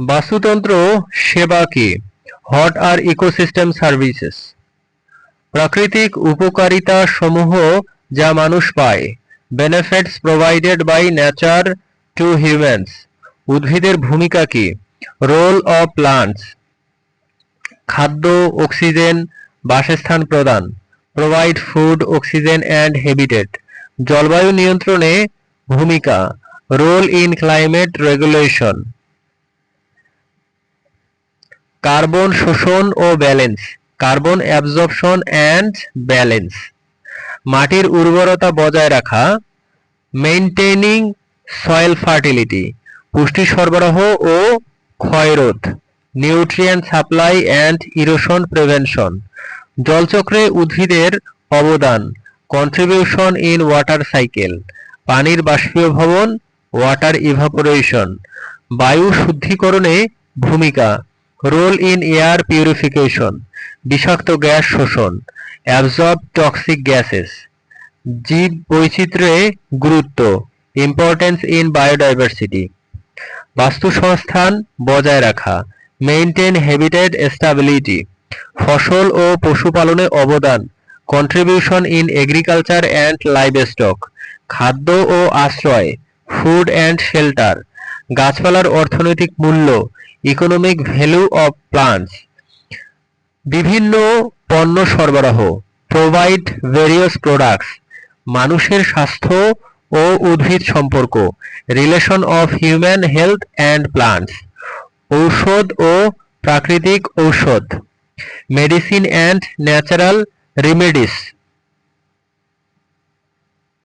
বাস্তুতন্ত্র সেবা কি? What are ecosystem services? প্রাকৃতিক উপকারিতা সমূহ যা মানুষ পায়। Benefits provided by nature to humans. উদ্ভিদের ভূমিকা কি? Role of plants. খাদ্য, অক্সিজেন, বাসস্থান প্রদান। Provide food, oxygen and habitat. জলবায়ু নিয়ন্ত্রণে ভূমিকা। Role in climate regulation. Carbon শোষণ ও balance. Carbon absorption and balance. মাটির উর্বরতা বজায় রাখা। Maintaining soil fertility. পুষ্টি সরবরাহ ও ক্ষয়রোধ। Nutrient supply and erosion prevention. জলচক্রে উদ্ভিদের অবদান। Contribution in water cycle. পানির বাষ্পীভবন, ওয়াটার ইভাপোরেশন। বায়ু শুদ্ধিকরণে ভূমিকা। Role in air purification. বিষাক্ত গ্যাস শোষণ। Absorb toxic gases. জীব বৈচিত্র্যে গুরুত্ব। Importance in biodiversity. বাস্তু সংস্থান বজায় রাখা। Maintain habitat stability. ফসল ও পশুপালনে অবদান। Contribution in agriculture and livestock. খাদ্য ও আশ্রয়। Food and shelter. গাছপালার অর্থনৈতিক মূল্য। Economic value of plants. বিভিন্ন পণ্য সরবরাহ। Provide various products. মানুষের স্বাস্থ্য ও উদ্ভিদ সম্পর্ক। Relation of human health and plants. ঔষধ ও প্রাকৃতিক ঔষধ। Medicine and natural remedies.